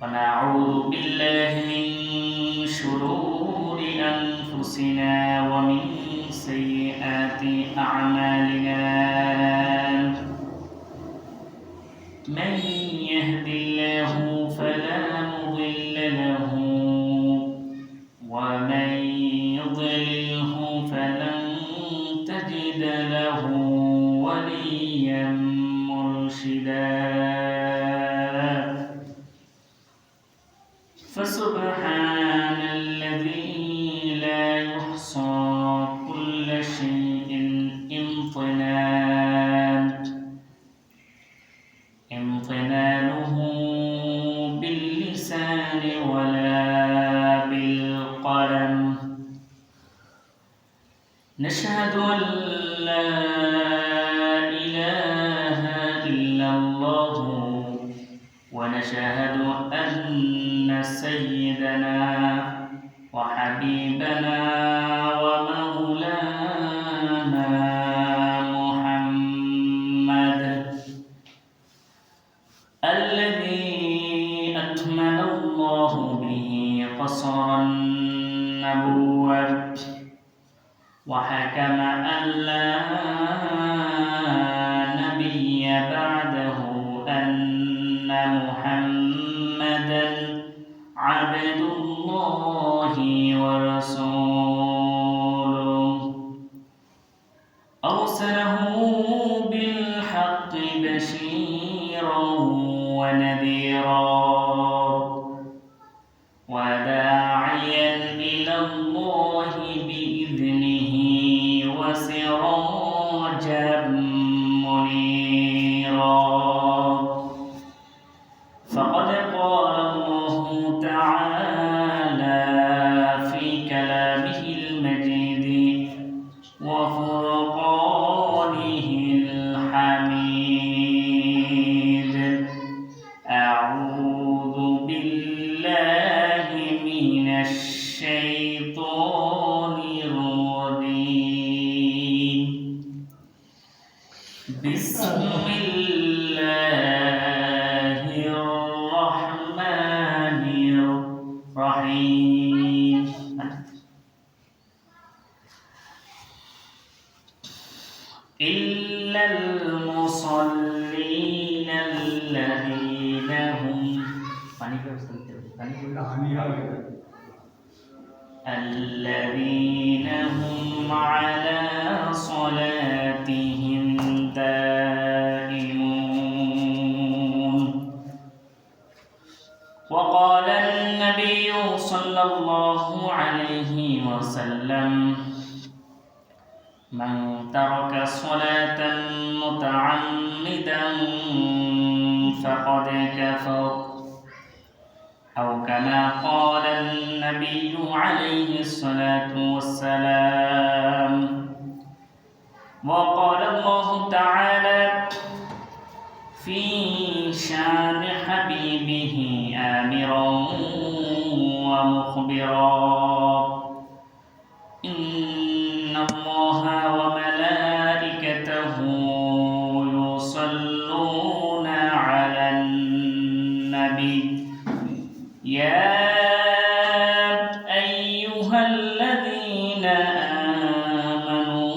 ونعوذ بالله من شرور أنفسنا ومن سيئات أعمالنا من يهد الله فلا مضل له ومن يضلله فلن تجد له وليا مرشدا فسبحان الذي لا يحصى كل شيء امتنانه باللسان ولا بالقلم. نشهد أن لا إله إلا الله ونشهد أن سيدنا وحبيبنا ومولانا محمد الذي أكمل الله به قصر النبوة وحكم أن لا نبي بعده أن محمدا عبد الله ورسوله أرسله بالحق بشيرا ونذيرا وداعيا إلى الله بإذنه وسراجا منيرا. فقد قال الله تعالى في كلامه المجيد وفرقانه الحميد: أعوذ بالله من الشيطان الرجيم. بسم الله الرحمن الرحيم. إلا المصلين الذين هم على صلاتهم دائمون. وقال النبي صلى الله عليه وسلم: من ترك صلاة متعمدا فقد كفر، أو كما قال النبي عليه الصلاة والسلام. وقال الله تعالى في شان حبيبه آمرا ومخبرا: إن الله وملائكته يصلون على النبي يا أيها الذين آمنوا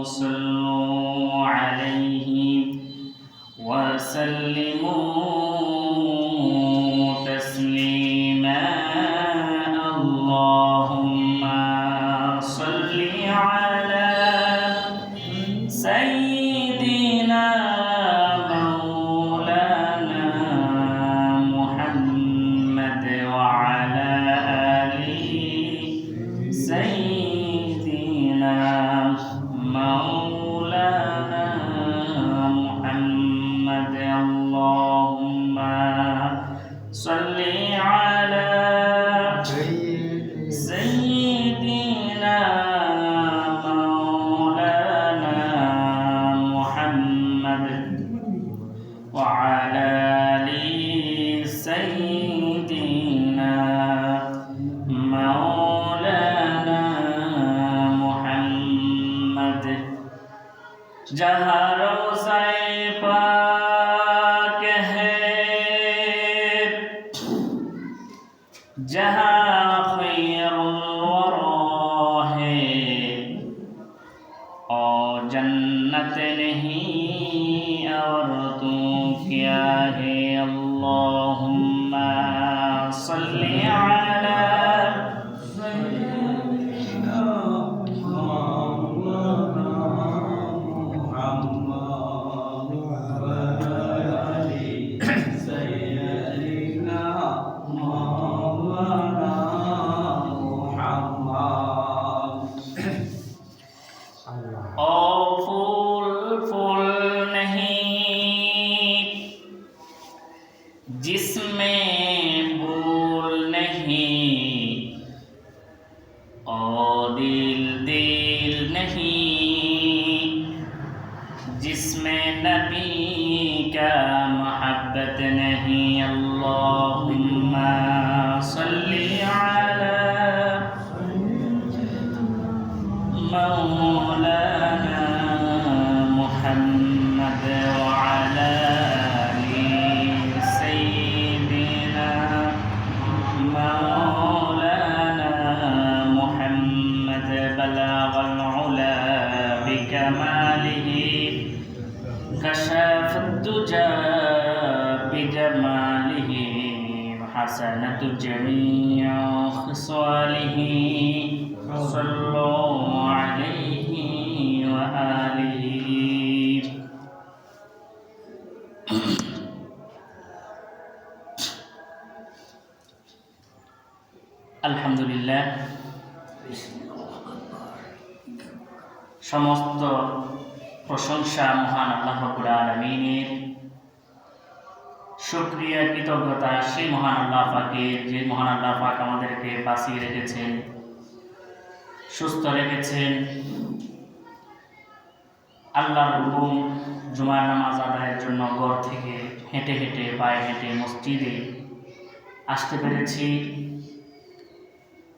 صلوا عليه وسلموا تسليما. اللهم صل على سيدنا مولانا محمد وعلى آله سيدنا مولانا محمد. اللهم صل على سيدنا مولانا محمد وعلى آل سيدنا مولانا محمد. जहाँ रोज़ाए पाक है जहाँ खैरुल वरा है और जन्नत नहीं और तू क्या है। अल्लाहुम्मा सल्ली अला जिसमें भूल नहीं और दिल नहीं, जिसमें नबी का मोहब्बत नहीं। अल्लाहुम्मा सल्ली अला मौलाना मुहम्मद व अला كشاف الدجى بجماله وحسنة جميع خصاله صلوا عليه وآله। আলহামদুলিল্লাহ, সমস্ত প্রশংসা মহান আল্লাহ রাব্বুল আলামিনের। শুকরিয়া কৃতজ্ঞতা সেই মহান আল্লাহ পাকের, যে মহান আল্লাহ পাক আমাদেরকে বাঁচিয়ে রেখেছেন, সুস্থ রেখেছেন। আল্লাহর হুকুম জুমার নামাজ আদায়ের জন্য ঘর থেকে হেঁটে হেঁটে পায়ে হেঁটে মসজিদে আসতে পেরেছি।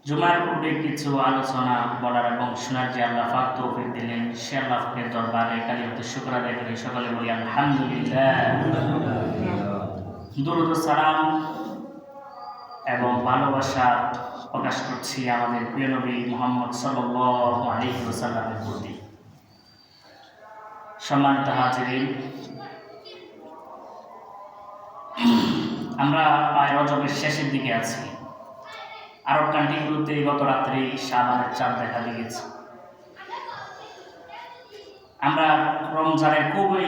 জুমার পূর্বে কিছু আলোচনা বলার এবং শোনার যে আল্লাহ পাক তৌফিক দিলেন, সে আল্লাহ পাকের দরবারে কালিমাতুশ শুকর আদায় করি। সকলে বলি আলহামদুলিল্লাহ। দুরূদ ও সালাম এবং ভালোবাসা প্রকাশ করছি আমাদের প্রিয় নবী মুহাম্মদ সাল্লাল্লাহু আলাইহি ওয়াসাল্লামের প্রতি। সম্মানিত হাজিরিন, আমরা প্রায় রজবের শেষের দিকে আছি। আরব কান্ট্রিগুলোতে গত রাত্রে শাবানের চাঁদ দেখা দিয়েছে। আমরা রমজানের খুবই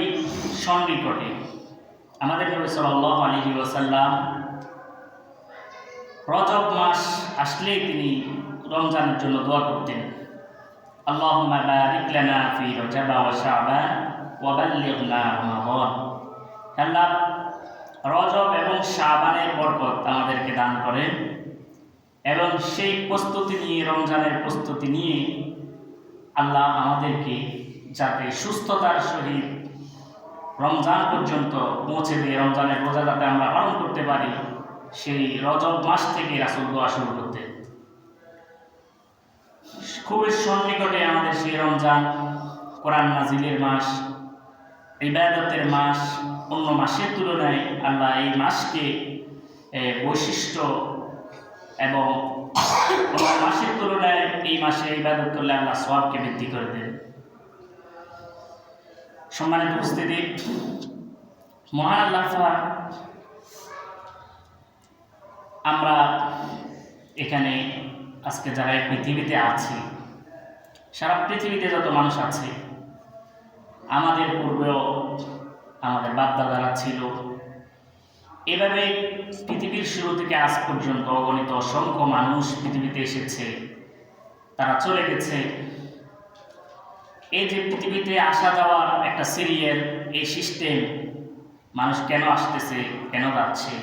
সন্নিকটে। আমাদের নবী সাল্লাল্লাহু আলাইহি ওয়াসাল্লাম রজব মাস আসলেই তিনি রমজানের জন্য দোয়া করতেন, আল্লাহুম্মা বারিক লানা ফি রজব ওয়া শাবান ওয়া বাল্লিগনা রমাদান। আল্লাহ রজব এবং শাবানের বরকত আমাদেরকে দান করেন এবং সেই প্রস্তুতি নিয়ে, রমজানের প্রস্তুতি নিয়ে আল্লাহ আমাদেরকে যাতে সুস্থতার সহিত রমজান পর্যন্ত পৌঁছে দিয়ে রমজানের রোজা যাতে আমরা পালন করতে পারি, সেই রজব মাস থেকে রাসূল দোয়া শুরু করতেন। খুবই সন্নিকটে আমাদের সেই রমজান, কোরআন নাজিলের মাস, ইবাদতের মাস। অন্য মাসের তুলনায় আল্লাহ এই মাসকে বৈশিষ্ট্য এবং অন্য মাসের তুলনায় এই মাসে ইবাদত করলে আল্লাহ সওয়াবকে বৃদ্ধি করে দেন। সম্মানিত উপস্থিতি, মহান আল্লাহ পাক আমরা এখানে আজকে যারা এই পৃথিবীতে আছি, সারা পৃথিবীতে যত মানুষ আছে, আমাদের পূর্বেও আমাদের বাপ-দাদারা ছিল। এভাবে পৃথিবীর শুরু থেকে আজ পর্যন্ত অগণিত অসংখ্য মানুষ পৃথিবীতে এসেছে, তারা চলে গেছে। এই যে পৃথিবীতে আসা যাওয়ার একটা সিরিয়াল, এই সিস্টেম, মানুষ কেন আসতেছে, কেন যাচ্ছে,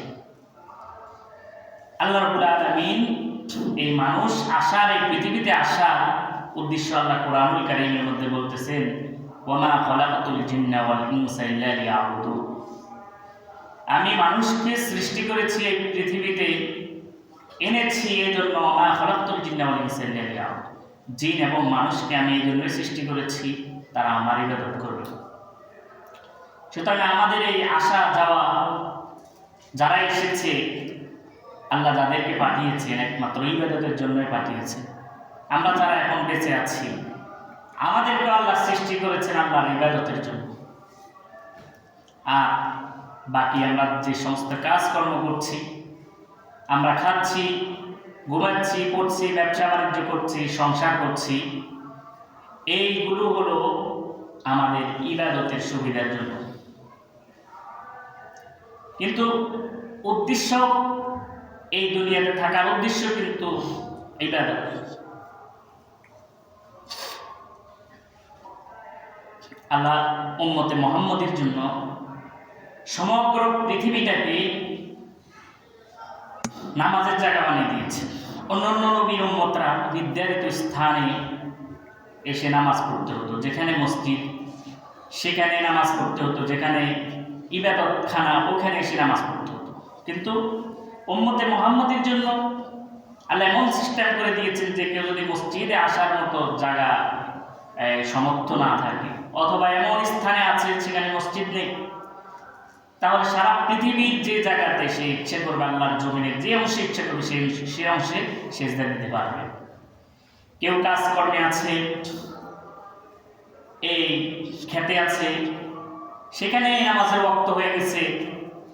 আল্লাহ রাব্বুল আলামিন এই মানুষ আসার, এই পৃথিবীতে আসার উদ্দেশ্য আল্লাহ কোরআনুল কারীমের মধ্যে বলতেছেন, ওয়া মা খালাকাতুল জিন্না ওয়াল ইনসা ইল্লা লিয়াবুদুন। আমি মানুষকে সৃষ্টি করেছি, এই পৃথিবীতে এনেছি এজন্য, মা খালাকাতুল জিন্না ওয়াল ইনসা ইল্লা লিয়াবুদুন। জিন এবং মানুষকে আমি এই জন্যই সৃষ্টি করেছি, তারা আমার ইবাদত করবে। সুতরাং আমাদের এই আসা যাওয়া, যারা এসেছে আল্লাহ যাদেরকে পাঠিয়েছেন একমাত্র ইবাদতের জন্যই পাঠিয়েছেন। আমরা যারা এখন বেঁচে আছি আমাদেরকে আল্লাহ সৃষ্টি করেছেন আল্লাহর ইবাদতের জন্য। আর বাকি আমরা যে সমস্ত কাজকর্ম করছি, আমরা খাচ্ছি, ঘুমাচ্ছি, পড়ছি, ব্যবসা বাণিজ্য করছি, সংসার করছি, এইগুলো হলো আমাদের ইবাদতের সুবিধার জন্য। কিন্তু উদ্দেশ্য, এই দুনিয়াতে থাকার উদ্দেশ্য কিন্তু ইবাদত। আল্লাহ উম্মতে মুহাম্মদের জন্য সমগ্র পৃথিবীটাকে নামাজের জায়গা বানিয়ে দিয়েছে। অন্যান্য নবীর উম্মতরা নির্ধারিত স্থানে এসে নামাজ পড়তে হতো, যেখানে মসজিদ সেখানে নামাজ পড়তে হতো, যেখানে ইবাদতখানা ওখানে এসে নামাজ পড়তে হতো। কিন্তু উম্মতে মুহাম্মদের জন্য আল্লাহ এমন সিস্টেম করে দিয়েছেন যে কেউ যদি মসজিদে আসার মতো জায়গা সমর্থ না থাকে, অথবা এমন স্থানে আছে সেখানে মসজিদ নেই, তাহলে সারা পৃথিবীর যে জায়গাতে সে ইচ্ছে করবে আল্লাহর জমিনের যে অংশে ইচ্ছে করবে সে অংশে সেজদা দিতে পারবে। কেউ কাজকর্মে আছে, এই খেতে আছে, সেখানে নামাজের ওয়াক্ত হয়ে গেছে,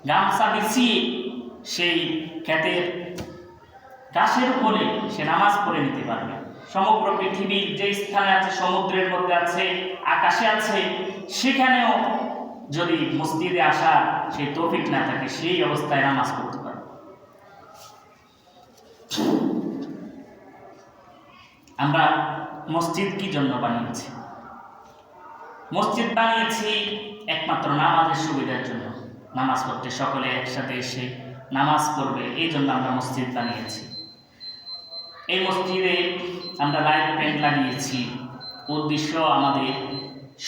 গামছা বিছিয়ে সেই খেতের ঘাসের উপরে সে নামাজ পড়ে নিতে পারবে। সমগ্র পৃথিবীর যে স্থানে আছে, সমুদ্রের মধ্যে আছে, আকাশে আছে, সেখানেও যদি মসজিদে আসার সেই তৌফিক না থাকে সেই অবস্থায় নামাজ পড়তে পারবে। আমরা মসজিদ কি জন্য বানিয়েছি? মসজিদ বানিয়েছি একমাত্র নামাজের সুবিধার জন্য। নামাজ পড়তে সকলে একসাথে এসে নামাজ পড়বে, এই জন্য আমরা মসজিদ বানিয়েছি। এই মসজিদে আমরা লাইট পেন্ট লাগিয়েছি, উদ্দেশ্য আমাদের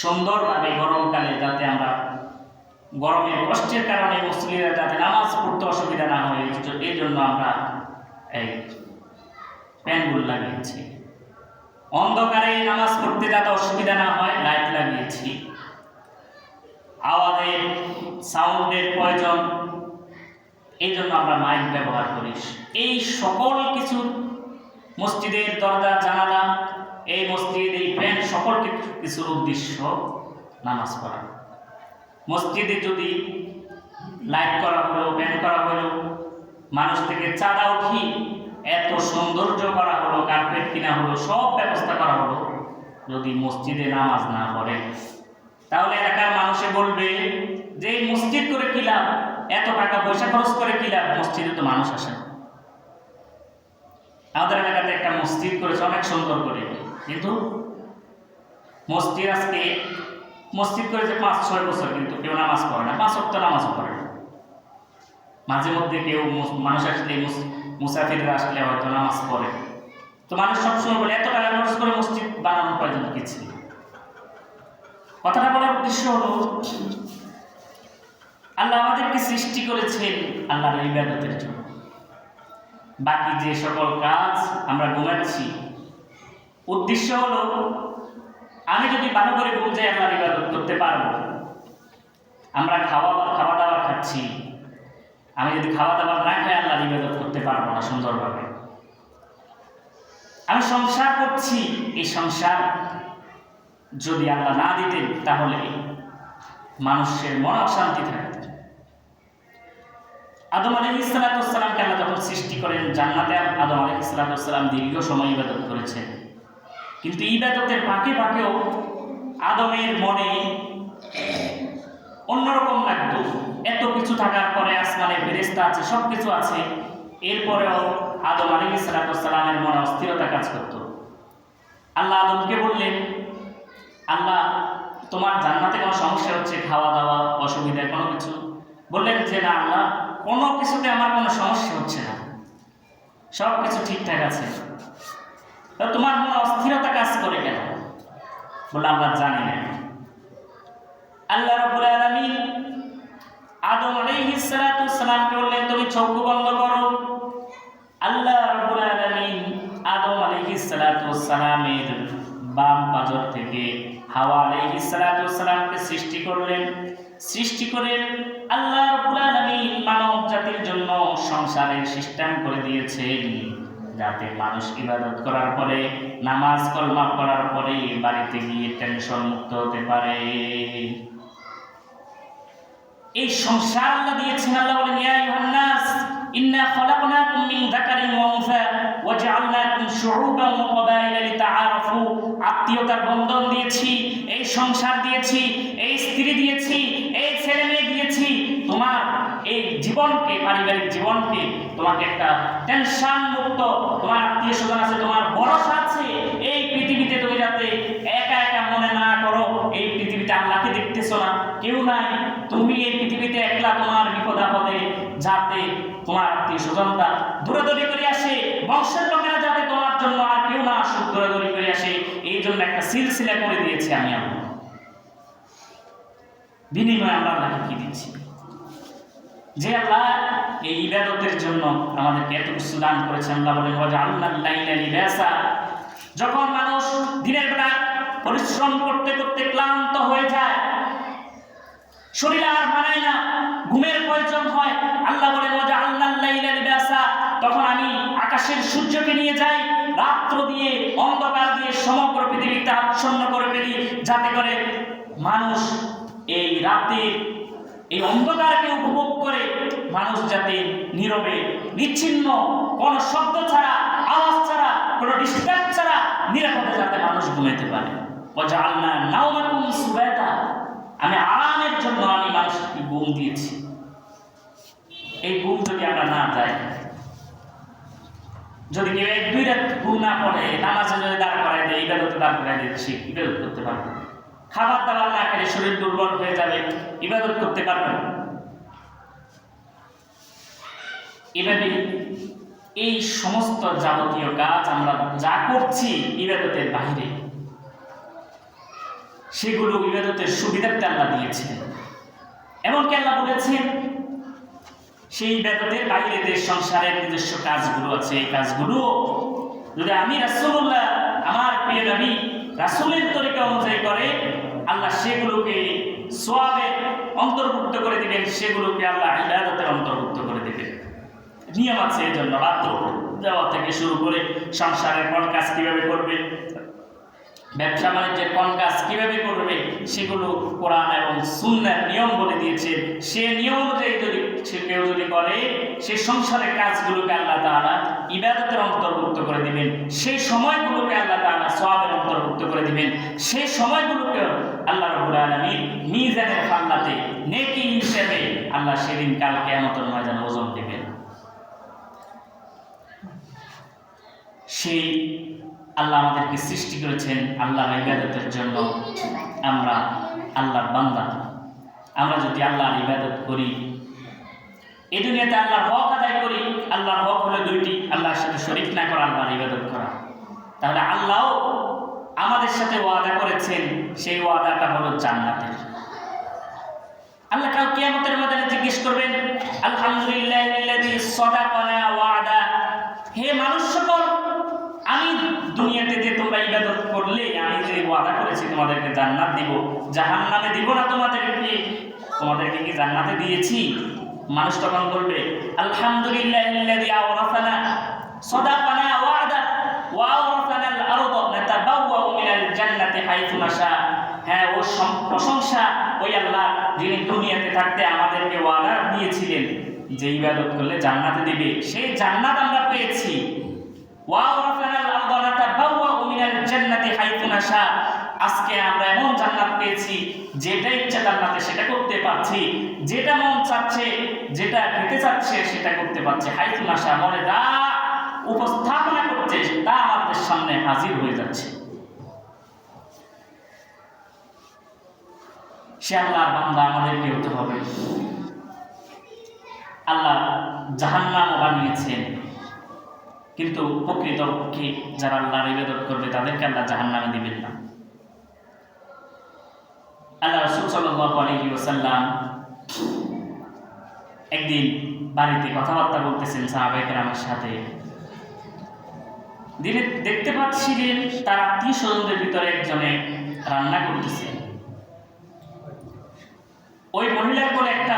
সুন্দরভাবে গরমকালে যাতে আমরা গরমের কষ্টের কারণে মুসলিমরা যাতে নামাজ পড়তে অসুবিধা না হয়, এই জন্য আমরা এই প্যানগুলো লাগিয়েছি। অন্ধকারে নামাজ পড়তে যাতে অসুবিধা না হয় লাইট লাগিয়েছি। আওয়াজের সাউন্ডের প্রয়োজন, এই জন্য আমরা মাইক ব্যবহার করি। এই সকল কিছু মসজিদের দরজা জানালা, এই মসজিদ, এই ফ্যান, সকল কিছুর উদ্দেশ্য নামাজ পড়া। মসজিদে যদি লাইট করা হলো, ফ্যান করা হলো, মানুষ থেকে চাঁদা উঠি, এত সৌন্দর্য করা হলো, কার্পেট কিনা হলো, সব ব্যবস্থা করা হলো, যদি মসজিদে নামাজ না পড়ে তাহলে এলাকার মানুষে বলবে যে এই মসজিদ করে কি লাভ, এত টাকা পয়সা খরচ করে কি লাভ, মসজিদে তো মানুষ আসে না। আমাদের এলাকাতে একটা মসজিদ করেছে অনেক সুন্দর করে, কিন্তু মসজিদ আজকে মসজিদ করেছে 5-6 বছর, কিন্তু কেউ নামাজ পড়ে না, 5 ওয়াক্ত নামাজও পড়ে না। মাঝে মধ্যে কেউ মানুষ আসলে, মুসাফিররা আসলে হয়তো নামাজ পড়ে। তো মানুষ সবসময় বলে এত টাকা খরচ করে মসজিদ বানানোর প্রয়োজন কি ছিল? কথাটা বলার উদ্দেশ্য হলো আল্লাহ আমাদেরকে সৃষ্টি করেছেন আল্লাহর ইবাদতের জন্য। বাকি যে সকল কাজ আমরা ঘুমাচ্ছি, উদ্দেশ্য হলো আমি যদি ভালো করে ঘুম যাই আল্লাহর ইবাদত করতে পারবো। আমরা খাওয়া দাওয়ার খাচ্ছি, আমি যদি খাওয়া দাওয়ার না খাই আল্লাহর ইবাদত করতে পারবো না সুন্দরভাবে। আমি সংসার করছি, এই সংসার যদি আল্লাহ না দিতেন তাহলে মানুষের মনে অশান্তি থাকত। আদম আলাইহিস সালামকে আল্লাহ যখন সৃষ্টি করেন জান্নাতে, আদম আলাইহিস সালাম দীর্ঘ সময় ইবাদত করেছেন, কিন্তু ইবাদতের ফাঁকে ফাঁকেও আদমের মনে অন্যরকম লাগতো। এত কিছু থাকার পরে, আসমানে ফেরেশতা আছে, সব কিছু আছে, এরপরেও আদম আলাইহিস সালামের মনে অস্থিরতা কাজ করত। আল্লাহ আদমকে বললেন, আল্লাহ তোমার জান্নাতে কোনো সমস্যা হচ্ছে, খাওয়া দাওয়া অসুবিধা কোনো কিছু? বললেন যে না আল্লাহ, কোনো কিছুতে আমার কোনো সমস্যা হচ্ছে না, সব কিছু ঠিকঠাক আছে, তো তোমার মনে অস্থিরতা কাজ করে কেন? বলে আল্লাহ জানি না। আল্লাহ রাব্বুল আলামিন আদম আলাইহিস সালামকে বললেন তুমি চক্ষু বন্ধ করো। আল্লাহ রাব্বুল আলামিন আদম আলাইহিস সালামের বাম পাজর থেকে হাওয়া আলাইহিস সালামকে সৃষ্টি করলেন। সৃষ্টি করে আল্লাহ রাব্বুল আলামিন মানব জাতির জন্য সংসারের সিস্টেম করে দিয়েছেন, যাতে মানুষ ইবাদত করার পরে, নামাজ কলমা পড়ার পরে বাড়িতে গিয়ে টেনশন মুক্ত হতে পারে। এই সংসার আল্লাহ দিয়েছেন। আল্লাহ বলেন, ইয়া আইয়ুহান নাস ইন্না খলাকনাকুম মিন যাকারিন ওয়া উনসা ওয়া জাআলনাকুম শুউবান ওয়া ক্বাবাইলা লিতাআরাফু। আত্মীয়তার বন্ধন দিয়েছি, এই সংসার দিয়েছি, এই স্ত্রী দিয়েছি, এই ছেলে মেয়ে দিয়েছি, তোমার এই জীবনকে, পারিবারিক জীবনকে তোমাকে একটা টেনশন মুক্ত, তোমার আত্মীয় স্বজন আছে, তোমার ভরসা আছে, এই পৃথিবীতে তুমি যাতে একা একা মনে না করো। এই পৃথিবীতে আল্লাহকে দেখতেছো না, কেউ নাই, তুমি এই পৃথিবীতে একলা, তোমার বিপদ আপদে যাতে তোমার আত্মীয় স্বজনরা দৌড়াদৌড়ি করে আসে, বংশের লোকেরা যাতে তোমার জন্য আর কেউ না আসুক, দৌড়াদৌড়ি করে আসে, এই জন্য একটা সিলসিলা করে দিয়েছি আমি আল্লাহ। বিনিময়ে আমরা আল্লাহকে কি দিচ্ছি? যে আল্লাহ এই ইবাদতের জন্য আমাদেরকে এত কিছু দান করেছেন। আল্লাহ বলেন, ওয়াজআলনাল লাইলা লিবাসা। যখন মানুষ দিনের বেলা পরিশ্রম করতে করতে ক্লান্ত হয়ে যায়, শরীর আর মানায় না, ঘুমের প্রয়োজন হয়, আল্লাহ বলেন, ওয়াজআলনাল লাইলা লিবাসা। তখন আমি আকাশের সূর্যকে নিয়ে যাই, রাত্র দিয়ে, অন্ধকার দিয়ে সমগ্র পৃথিবীকে আচ্ছন্ন করে ফেলি, যাতে করে মানুষ এই রাতের এই অন্ধকারকে উপভোগ করে মানুষ যাতে নীরবে, নিচ্ছিন্ন, কোনো শব্দ ছাড়া, আওয়াজ ছাড়া, কোনো ডিস্টার্ব ছাড়া নিরাপদে যাতে মানুষ ঘুমাতে পারে। ওয়াজআলনা নাওমাকুম সুবাতা। আমি আরামের জন্য আমি মানুষকে ঘুম দিয়েছি। এই ঘুম যদি আমরা না যাই, যদি কেউ 1-2 রাত ঘুম না পড়ে, নামাজে যদি দাঁড় করাই দেয়, ইবাদতে দাঁড় করাই দেয়, সে ইবাদত করতে পারবে না। খাবার দাবার না খেলে শরীর দুর্বল হয়ে যাবে, ইবাদত করতে পারবে না। এভাবে এই সমস্ত যাবতীয় কাজ আমরা যা করছি ইবাদতের বাইরে, সেগুলো ইবাদতের সুবিধার্থে আল্লাহ দিয়েছেন। এমনকি আল্লাহ বলেছেন, সেই ইবাদতের বাইরে যে সংসারের নিজস্ব কাজগুলো আছে, এই কাজগুলো যদি আমি রাসূলুল্লাহ, আমার প্রিয় নবী রাসূলের তরিকা অনুযায়ী করে, আল্লাহ সেগুলোকে সওয়াবের অন্তর্ভুক্ত করে দিবেন, সেগুলোকে আল্লাহ ইবাদতের অন্তর্ভুক্ত করে দিবেন। নিয়ম আছে এই জন্য, রাত্র যাওয়া থেকে শুরু করে সংসারের কোন কাজ কিভাবে করবে, ব্যবসা বাণিজ্যের কোন কাজ কিভাবে করবে, সেগুলো কোরআন এবং সুন্নাহর নিয়ম বলে দিয়েছে। সে নিয়ম অনুযায়ী যদি কেউ যদি করে, সেই সংসারের কাজগুলোকে আল্লাহ তাআলা ইবাদতের অন্তর্ভুক্ত করে দিবেন, সেই সময়গুলোকে আল্লাহ তাআলা সওয়াবের অন্তর্ভুক্ত করে দিবেন, সেই সময়গুলোকে আল্লাহ রাব্বুল আলামিন মিজানের পাল্লাতে নেকি হিসেবে আল্লাহ সেদিন কাল কিয়ামতের ময়দানে ওজন দিবেন। সেই আল্লাহ আমাদেরকে সৃষ্টি করেছেন আল্লাহর ইবাদতের জন্য। আমরা আল্লাহর বান্দা। আমরা যদি আল্লাহর ইবাদত করি, এই দুনিয়াতে আল্লাহর হক আদায় করি, আল্লাহর হক হলো 2টি, আল্লাহর সাথে শরীক না করা, আল্লাহর ইবাদত করা। তাহলে আল্লাহ আমাদের সাথে ওয়াদা করেছেন, সেই ওয়াদাটা হলো জান্নাতের। আল্লাহ কাল কিয়ামতের ময়দানে জিজ্ঞেস করবেন, আলহামদুলিল্লাহিল্লাযী সাদাকানা ওয়াদা। হে মানুষ সকল, আমি দুনিয়াতে যে তোমরা ইবাদত করলে, আমি যে ওয়াদা করেছি তোমাদেরকে জান্নাত দিব, জাহান্নামে দিব না, তোমাদেরকে কি জান্নাতে দিয়েছি? মানুষ তখন বলবে, আলহামদুলিল্লাহিল্লাযী আওরাসানা সাদাকানা ওয়াদা ওয়া আওরাসানাল আরদা নাতাবাওয়াউ মিনাল জান্নাতি হাইথু নাশা। হ্যাঁ, ও প্রশংসা ওই আল্লাহ যিনি দুনিয়াতে থাকতে আমাদেরকে ওয়াদা দিয়েছিলেন যে ইবাদত করলে জান্নাতে দিবে, সেই জান্নাত আমরা পেয়েছি। আজকে আমরা এমন জান্নাত পেয়েছি, যেটা ইচ্ছা জান্নাতে সেটা করতে পারছি, যেটা মন চাচ্ছে, যেটা খেতে চাচ্ছে সেটা করতে পারছে। হাইথু নাশা, মনে যা উপস্থাপনা করছে তা আমাদের সামনে হাজির হয়ে যাচ্ছে। সে আল্লাহর বান্দা আমাদেরকে হতে হবে। আল্লাহ জাহান্নামও বানিয়েছেন, কিন্তু প্রকৃতপক্ষে যারা আল্লাহর ইবাদত করবে তাদেরকে আল্লাহ জাহান্নামে দিবেন না। আল্লাহ রাসূল সাল্লাল্লাহু আলাইহি ওয়াসাল্লাম একদিন বাড়িতে কথাবার্তা বলতেছেন সাহাবায়ে কেরামের সাথে। দিনে দেখতে পাচ্ছিলেন তার আত্মীয় স্বজনদের ভিতরে একজনে রান্না করতেছে। ওই মহিলার কোলে একটা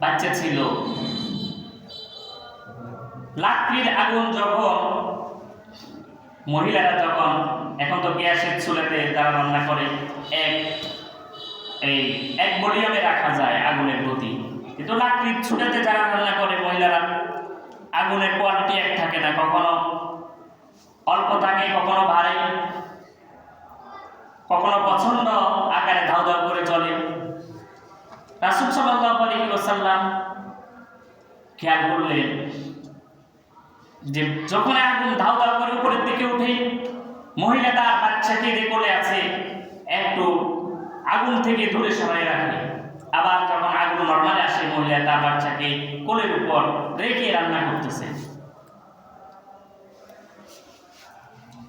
বাচ্চা ছিল। লাকড়ির আগুন যখন মহিলারা যখন, এখন তো গ্যাসের চুলাতে যারা রান্না করে এক ভলিউমে রাখা যায় আগুনের গতি, কিন্তু লাকড়ির চুলাতে যারা রান্না করে মহিলারা, আগুনের কোয়ালিটি এক থাকে না, কখনো অল্প থাকে, কখনো বাড়ে, কখনো প্রচন্ড আকারে ধাউ ধাউ করে চলে। রাসূল সাল্লাল্লাহু আলাইহি ওয়াসাল্লাম খেয়াল করলেন যে যখন আগুন ধাউ ধাউ করে উপরের দিকে উঠে, মহিলা তার বাচ্চাকে যে কোলে আছে একটু আগুন থেকে দূরে সরাই রাখে, আবার যখন আগুন নরমালে আসে মহিলা তার বাচ্চাকে কোলের উপর রেখে রান্না করতেছে।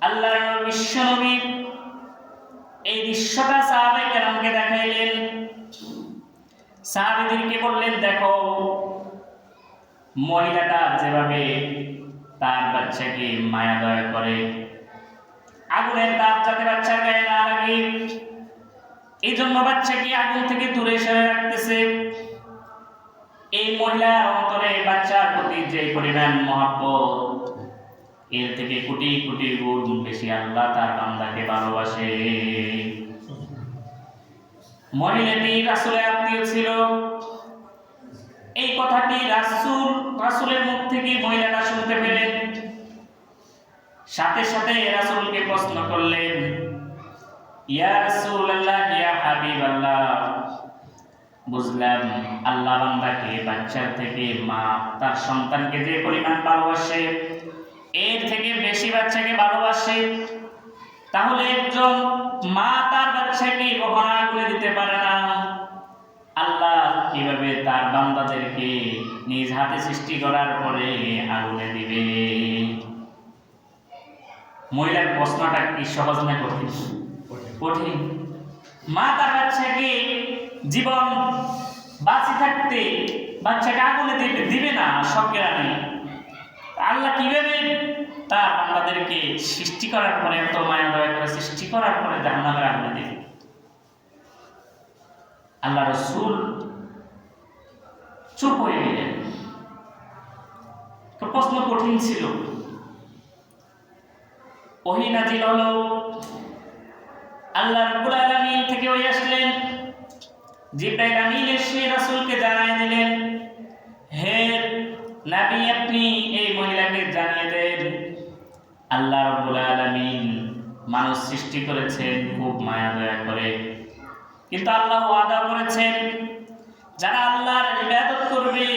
আল্লাহর বিশ্বনবী এই দৃশ্যটা সাহাবায়ে কেরামকে দেখাইলেন। সাহাবীদেরকে বললেন, দেখো মহিলাটা যেভাবে তার বাচ্চাকে মায়া দয়া করে, আগুনের তাপ যাতে বাচ্চার গায়ে না লাগে এই জন্য বাচ্চাকে আগুন থেকে দূরে সরে রাখতেছে। এই মহিলার অন্তরে বাচ্চার প্রতি যে পরিমাণ মহব্বত, এর থেকে কোটি কোটি গুণ বেশি আল্লাহ তার বান্দাকে ভালোবাসে। মহিলাটি রাসূলের আত্মীয় ছিল। এই কথাটি রাসূলের মুখ থেকে মহিলাটা শুনতে পেলেন। সাথে সাথে রাসূলকে প্রশ্ন করলেন, ইয়া রাসূলুল্লাহ, ইয়া হাবিবাল্লাহ, বুঝলাম আল্লাহ বান্দাকে বাচ্চার থেকে মা তার সন্তানকে যে পরিমাণ ভালোবাসে এর থেকে বেশি বাচ্চাকে ভালোবাসে, তাহলে একজন মা তার বাচ্চাকে কখনো আগুনে দিতে পারে না, আল্লাহ কিভাবে তার বান্দাদেরকে নিজ হাতে সৃষ্টি করার পরে আগুনে দিবে? মহিলার প্রশ্নটা কি সহজ না কঠিন? কঠিন। মা তার বাচ্চাকে জীবন বাঁচি থাকতে বাচ্চাকে আগুনে দিবে না সজ্ঞানে, আল্লাহ কিভাবে তার বান্দাদেরকে সৃষ্টি করার পরে, এত মায়া দয়া করে সৃষ্টি করার পরে জাহান্নামের আগুনে দিবে? আল্লাহ রাসূল চুপ হয়ে গেলেন। তো প্রশ্ন কঠিন ছিল। ওহী নাযিল হলো, আল্লাহ রাব্বুল আলামিন থেকে ওহী আসলেন। জিবরাইল আমিন এসে রাসূলকে জানিয়ে দিলেন, হে নবী, আপনি এই মহিলাকে জানিয়ে দেন আল্লাহ রাব্বুল আলামিন মানুষ সৃষ্টি করেছেন খুব মায়া দয়া করে, কিন্তু আল্লাহ ওয়াদা করেছেন যারা আল্লাহর ইবাদত করবে,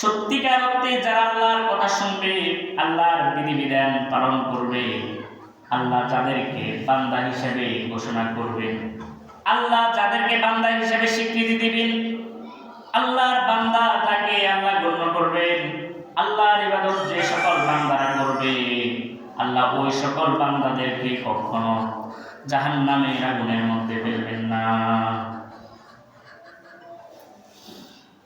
সত্যিকার অর্থে যারা আল্লাহর কথা শুনবে, আল্লাহর বিধিবিধান পালন করবে, আল্লাহ যাদেরকে বান্দা হিসেবে ঘোষণা করবেন, আল্লাহ যাদেরকে বান্দা হিসেবে স্বীকৃতি দিবেন, আল্লাহর বান্দা যাকে আল্লাহ গণ্য করবেন, আল্লাহর ইবাদত যে সকল বান্দারা করবে, আল্লাহ ওই সকল বান্দাদেরকে কখনো জাহান্নামের আগুনের মধ্যে ফেলবেন না।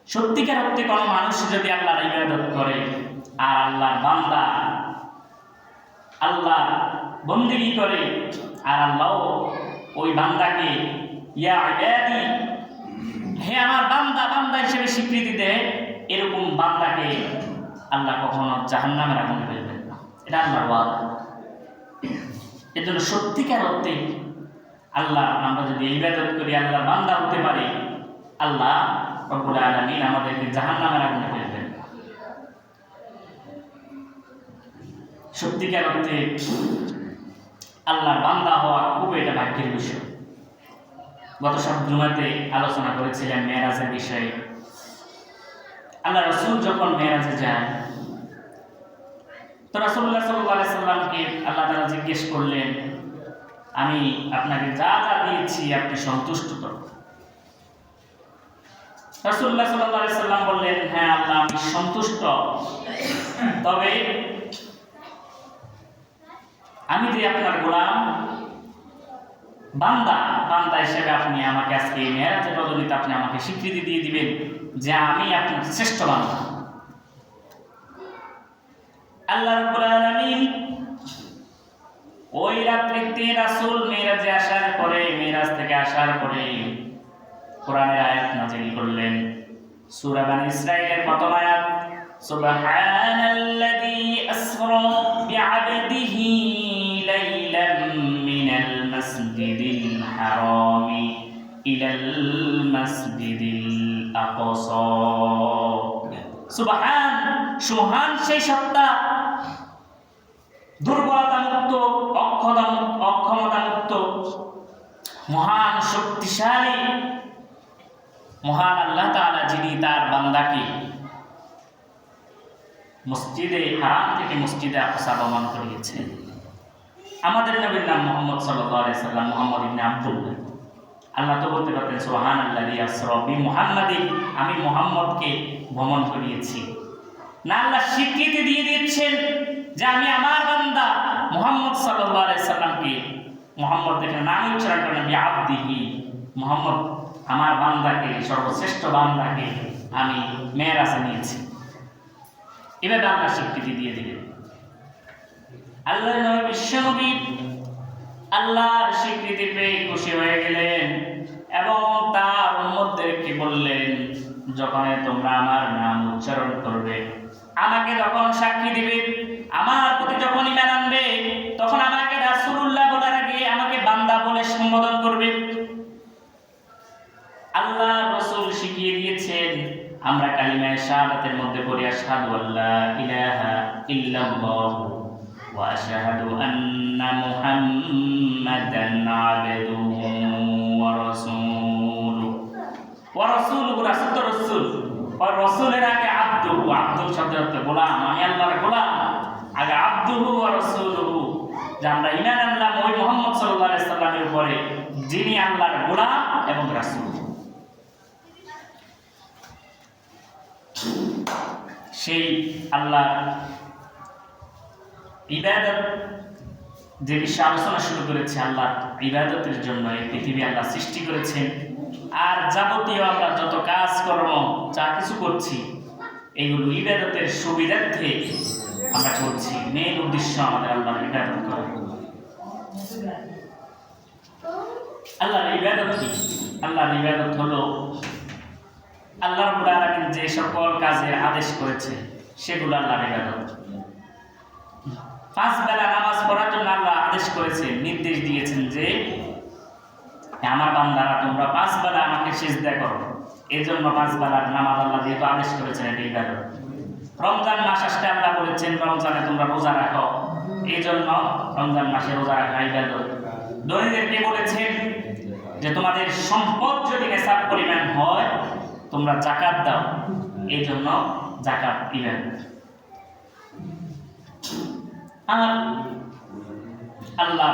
সত্যিকার অর্থে কোনো মানুষ যদি আল্লাহর ইবাদত করে আর আল্লাহর বান্দা আল্লাহ বন্দেগী করে, আর আল্লাহ ওই বান্দাকে ইয়া ইবাদি, হে আমার বান্দা, বান্দা হিসেবে স্বীকৃতি দেয়, এরকম বান্দাকে আল্লাহ কখনো জাহান্নামের আগুনে ফেলবেন না। এটা আল্লাহর ওয়াদা। এর জন্য সত্যিকার অর্থে আল্লাহ আমরা যদি ইবাদত করি, আল্লাহর বান্দা হতে পারি, আল্লাহ রব্বুল আলামিন আমাদেরকে জাহান্নামের আগুনে ফেলবেন। সত্যিকার অর্থে আল্লাহর বান্দা হওয়া খুব এটা ভাগ্যের বিষয়। গত জুমাতে আলোচনা করেছিলেন মেরাজের বিষয়ে। আল্লাহ রাসূল যখন মেরাজে যান, তো রাসূলুল্লাহ সাল্লাল্লাহু আলাইহি সাল্লামকে আল্লাহ তাআলা জিজ্ঞেস করলেন, আমি আপনাকে যা যা দিয়েছি আপনি সন্তুষ্ট তো? রাসূলুল্লাহ সাল্লাল্লাহু আলাইহি সাল্লাম বললেন, হ্যাঁ আল্লাহ আমি সন্তুষ্ট, তবে আমি যে আপনার গোলাম বান্দা হিসেবে আপনি আমাকে আজকে মেরাজের রজনীতে আপনি আমাকে স্বীকৃতি দিয়ে দিবেন যে আমি আপনার শ্রেষ্ঠ বান্দা। আল্লাহ রাব্বুল আলামিন ওই রাত্রিতে রাসূল মেরাজ থেকে আসার পরে কোরআনের আয়াত নাযিল করলেন। সূরা বনী ইসরাঈলের প্রথম আয়াত, সুবহানাল্লাযী আসরা বিআবদিহি লাইলাম মিনাল মাসজিদিল হারামি ইলাল মাসজিদিল আকসা। সুবহান, সুবহান সেই সত্তা দুর্বলতা মুক্ত, অক্ষমতা মুক্ত, মহান শক্তিশালী মহান আল্লাহ তাআলা, যিনি তার বান্দাকে মসজিদে হারাম থেকে মসজিদে আকসা গমন করিয়েছেন। আমাদের নবীর নাম মুহাম্মদ সাল্লাল্লাহু আলাইহি সাল্লাম, মুহাম্মদ ইবনে আব্দুল্লাহ। আল্লাহ তো বলতে পারতেন সুবহানাল্লাযী আসরা বিমুহাম্মাদিন, আমি মুহাম্মদকে ভ্রমণ করিয়েছি। না, আল্লাহ স্বীকৃতি দিয়ে দিচ্ছেন যে আমি আমার বান্দা মুহাম্মদ সাল্লাল্লাহু আলাইহি সাল্লামকে, মুহাম্মদ দেখে নাম উচ্চারণ করেন বিআবদিহি, মুহাম্মদ আমার বান্দাকে, সর্বশ্রেষ্ঠ বান্দাকে আমি মেরাজে নিয়েছি। এভাবে আল্লাহ স্বীকৃতি দিয়ে দিলেন। আল্লাহ নবী বিশ্বনবী আল্লাহর স্বীকৃতি পেয়ে খুশি হয়ে গেলেন এবং তার উম্মতদেরকে বললেন, যখন তোমরা আমার নাম উচ্চারণ করবে, আমাকে যখন সাক্ষী দিবে, আমার প্রতি যখন ঈমান আনবে, তখন আমাকে রাসূলুল্লাহ বলার আগে আমাকে বান্দা বলে সম্বোধন করবে। আল্লাহ রাসূল শিখিয়ে দিয়েছেন, আমরা কালিমা শাহাদাতের মধ্যে পড়ি আশহাদু আল্লা ইলাহা ইল্লাল্লাহ ওয়া আশহাদু আন্না মুহাম্মাদান আবদুহু ওয়া রাসূলুহু। ওয়া রাসূলুহু, রাসূল তো রাসূল, আর রাসূলের আগে আব্দুহু, আব্দুল শব্দের অর্থ গোলাম, আমি আল্লাহর গোলাম। আগে আব্দুহু ওয়া রাসূলুহু, যে আমরা ঈমান আনলাম ওই মুহাম্মদ সাল্লাল্লাহু আলাইহি সাল্লামের উপরে, যিনি আল্লাহর গোলাম এবং রাসূল। সেই আল্লাহ ইবাদত যে বিষয়ে আলোচনা শুরু করেছে, আল্লাহ ইবাদতের জন্য এই পৃথিবী আল্লাহ সৃষ্টি করেছেন। আর যাবতীয় আমরা যত কাজকর্ম যা কিছু করছি, এগুলো ইবাদতের সুবিধার্থে আমরা করছি। মেন উদ্দেশ্য আমাদের আল্লাহর ইবাদত করা। আল্লাহর ইবাদত কি? আল্লাহর ইবাদত হলো আল্লাহ রাব্বুল আলামিন যে সকল কাজের আদেশ করেছে সেগুলো আল্লাহর ইবাদত। 5 বেলা নামাজ পড়ার জন্য আল্লাহ আদেশ করেছেন, নির্দেশ দিয়েছেন যে আমার বান্দারা তোমরা 5 বেলা আমাকে সিজদা করো। এজন্য 5 বেলার নামাজ আল্লাহ যেহেতু আদেশ করেছেন, এটা ইবাদত। রমজান মাস আসলে আল্লাহ বলেছেন রমজানে তোমরা রোজা রাখো, এজন্য রমজান মাসে রোজা রাখা ইবাদত। ধনীদেরকে বলেছেন যে তোমাদের সম্পদ যদি নেশাব পরিমাণ হয় তোমরা যাকাত দাও, এই জন্য যাকাত দিবেন। আর আল্লাহ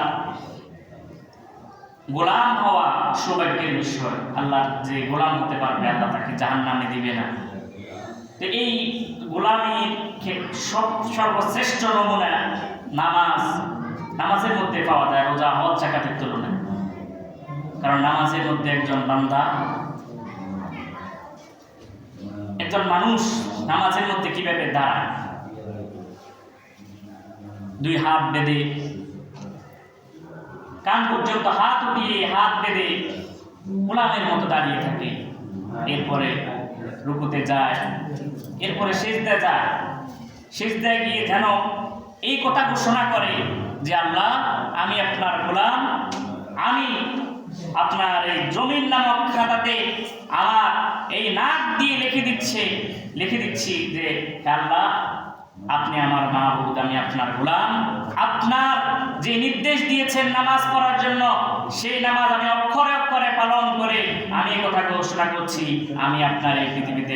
গোলাম হওয়া সৌভাগ্যের বিষয়। আল্লাহ যে গোলাম হতে পারবে, আল্লাহ তাকে জাহান্নামে দিবে না। তো এই গোলামীর সর্বশ্রেষ্ঠ নমুনা নামাজ। নামাজের মধ্যে পাওয়া যায়, রোজা, হজ, যাকাতের তুলনায়। কারণ নামাজের মধ্যে একজন বান্দা, একজন মানুষ নামাজের মধ্যে কিভাবে দাঁড়ায়, 2 হাত বেঁধে, কান পর্যন্ত হাত উঠিয়ে, হাত বেঁধে গোলামের মতো দাঁড়িয়ে থাকে। এরপরে রুকুতে যায়, এরপরে সিজদায় যায়। সিজদায় গিয়ে যেন এই কথা ঘোষণা করে যে আল্লাহ, আমি আপনার গোলাম, আমি আপনার এই জমিন নামক খাতাতে আমার এই নাক দিয়ে লিখে দিচ্ছি যে আল্লাহ, আপনি আমার মাবুদ, আমি আপনার গোলাম। আপনার যে নির্দেশ দিয়েছেন নামাজ পড়ার জন্য, সেই নামাজ আমি অক্ষরে অক্ষরে পালন করে আমি এই কথা ঘোষণা করছি, আমি আপনার এই পৃথিবীতে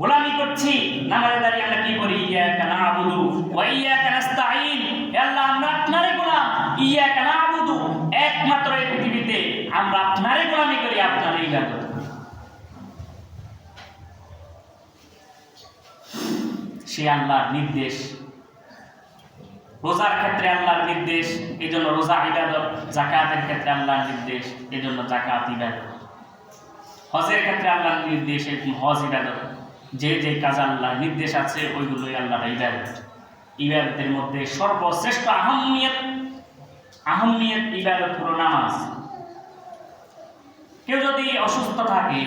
গোলামি করছি। নামাজে দাঁড়িয়ে আমরা কি করি? ইয়াকা না'বুদু ওয়া ইয়াকা নাস্তাঈন। হে আল্লাহ, আমরা আপনারই গোলাম। ইয়াকা না'বুদু, একমাত্র এই পৃথিবীতে আমরা আপনারই গোলামি করি, আপনারই ইবাদত। সে আল্লাহর নির্দেশ। রোজার ক্ষেত্রে আল্লাহর নির্দেশ, এই জন্য রোজা ইবাদত। যাকাতের ক্ষেত্রে আল্লাহর নির্দেশ, এই জন্য যাকাত ইবাদত। হজের ক্ষেত্রে আল্লাহর নির্দেশ, হজ ইবাদত। যে যে কাজ আল্লাহর নির্দেশ আছে ওইগুলোই আল্লাহর ইবাদত। ইবাদতের মধ্যে সর্বশ্রেষ্ঠ আহম্মিয়ত ইবাদত হলো নামাজ। কেউ যদি অসুস্থ থাকে,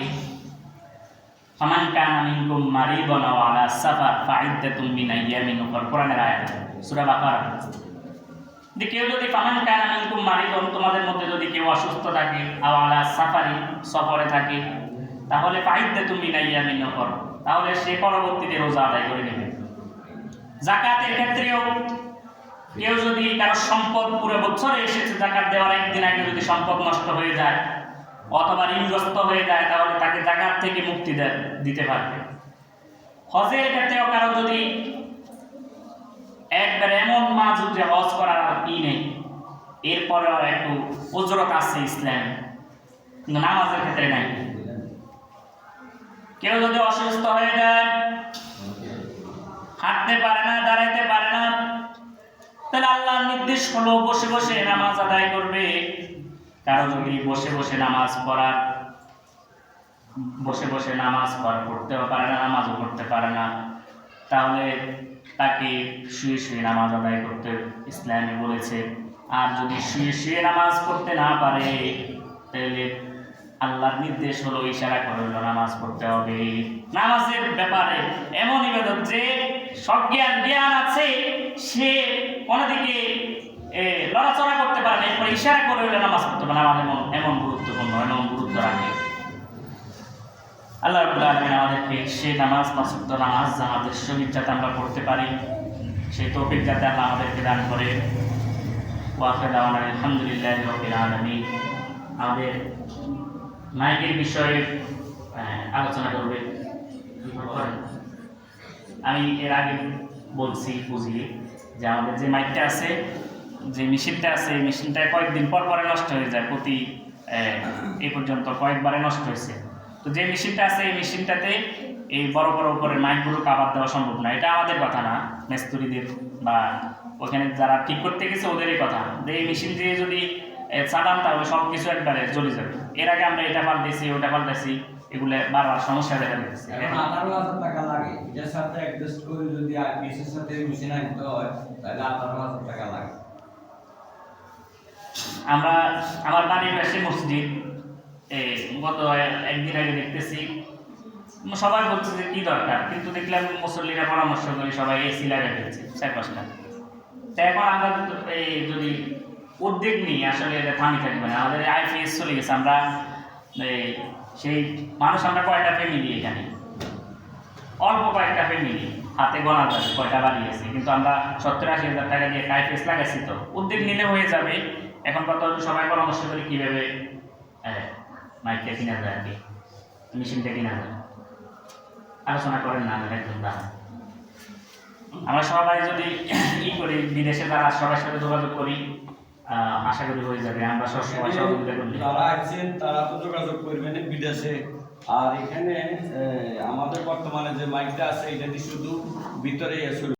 ফামান কানা মিনকুম মারিদান আও আলা সাফার ফাইদ্দাতুম মিন আইয়ামিন উখর, কোরআনের আয়াত, সূরা বাকারা। কেউ যদি ফামান কানা মিনকুম মারিদান, তোমাদের মধ্যে যদি কেউ অসুস্থ থাকে, আও আলা সাফারি, সফরে থাকে, তাহলে ফাইদ্দাতুম মিন আইয়ামিন উখর, তাহলে সে পরবর্তীতে রোজা আদায় করে নেবে। যাকাতের ক্ষেত্রেও কেউ যদি কারো সম্পদ পুরো বছরে এসেছে, জাকাত দেওয়ার একদিন আগে যদি সম্পদ নষ্ট হয়ে যায় অথবা ঋণগ্রস্ত হয়ে যায়, তাহলে তাকে জাকাত থেকে মুক্তি দিতে পারবে। হজের ক্ষেত্রেও কারো যদি একবার এমন মাঝ যে হজ করার ই নেই, এরপরেও একটু উজরত আছে ইসলাম, কিন্তু নামাজের ক্ষেত্রে নাই। কেউ যদি অসুস্থ হয়ে যায়, হাঁটতে পারে না, দাঁড়াইতে পারে না, তাহলে আল্লাহর নির্দেশ হলো বসে বসে নামাজ আদায় করবে। কারো যদি বসে বসে নামাজ পড়তেও পারে না, নামাজও পড়তে পারে না, তাহলে তাকে শুয়ে শুয়ে নামাজ আদায় করতে ইসলামে বলেছে। আর যদি শুয়ে শুয়ে নামাজ পড়তে না পারে, তাহলে আল্লাহর নির্দেশ হলো, ইশারা করে হলো নামাজ পড়তে হবে। নামাজের ব্যাপারে এমন ইবাদত যে জ্ঞান আছে, সে কোনদিকে লড়াচড়া করতে পারে না, এরপরে ইশারা করে হলে নামাজ পড়তে পারে। নামাজ এমন গুরুত্বপূর্ণ, এমন গুরুত্ব রাখে। আল্লাহ রাব্বুল আলামিন আমাদেরকে সেই নামাজ, পাঁচ ওয়াক্ত নামাজ জামাতের সহিত যাতে আমরা পড়তে পারি, সেই তৌফিক যাতে আল্লাহ আমাদেরকে দান করে। ওয়া আখিরু দাওয়ানা আলহামদুলিল্লাহি রাব্বিল আলামিন। আমাদের মাইকের বিষয়ে আলোচনা করবে। আমি এর আগে বলছি বুঝিয়ে যে আমাদের যে মাইকটা আছে, যে মেশিনটা আছে, এই মেশিনটা কয়েকদিন পর পরে নষ্ট হয়ে যায়। প্রতি এই পর্যন্ত কয়েকবারে নষ্ট হয়েছে। তো যে মেশিনটা আছে, এই মেশিনটাতে এই বড় বড় উপরে মাইকগুলো কাভার দেওয়া সম্ভব না। এটা আমাদের কথা না, মিস্ত্রিদের বা ওখানে যারা ঠিক করতে গেছে ওদেরই কথা। যে এই মেশিন দিয়ে যদি চালান তাহলে সব কিছু একবারে চলে যাবে। এর আগে আমরা এটা পাল্টেছি, ওটা পাল্টেছি, এগুলো বারবার সমস্যা দেখা দিচ্ছে। 18,000 টাকা লাগে, এর সাথে অ্যাডজাস্ট করে যদি আর পিসের সাথে মেশিন আনতে হয় তাহলে 18,000 টাকা লাগে। আমার বাড়ির পাশে মসজিদ, গত একদিন আগে দেখতেছি সবাই বলছে যে কি দরকার, কিন্তু দেখলাম মুসল্লিরা পরামর্শ করে সবাই এসি লাগিয়ে ফেলছে 4-5টা। তো এখন আমরা যদি উদ্যোগ নিই, আসলে এটা থামি থাকবে না। আমাদের আইপিএস চলে গেছে। আমরা সেই মানুষ, আমরা কয়টা ফ্যামিলি এখানে, অল্প কয়েকটা ফ্যামিলি, হাতে গোনা যাবে কয়টা বাড়ি আছে, কিন্তু আমরা 70-80 হাজার টাকা দিয়ে আইপিএস লাগাইছি। তো উদ্যোগ নিলে হয়ে যাবে। এখন কত সবাই পরামর্শ করি কীভাবে মাইকটা কিনা যায়, আর কি মেশিনটা কিনা যায়, আলোচনা করেন না একদম দাম। আমরা সবাই যদি করি, বিদেশে যারা সবার সাথে যোগাযোগ করি, আশা করি হয়ে যাবে। আমরা সবসময় সহযোগিতা করি। যারা আছেন তারা তো যোগাযোগ করবেন বিদেশে। আর এখানে আমাদের বর্তমানে যে মাইকটা আছে, এটা শুধু ভিতরেই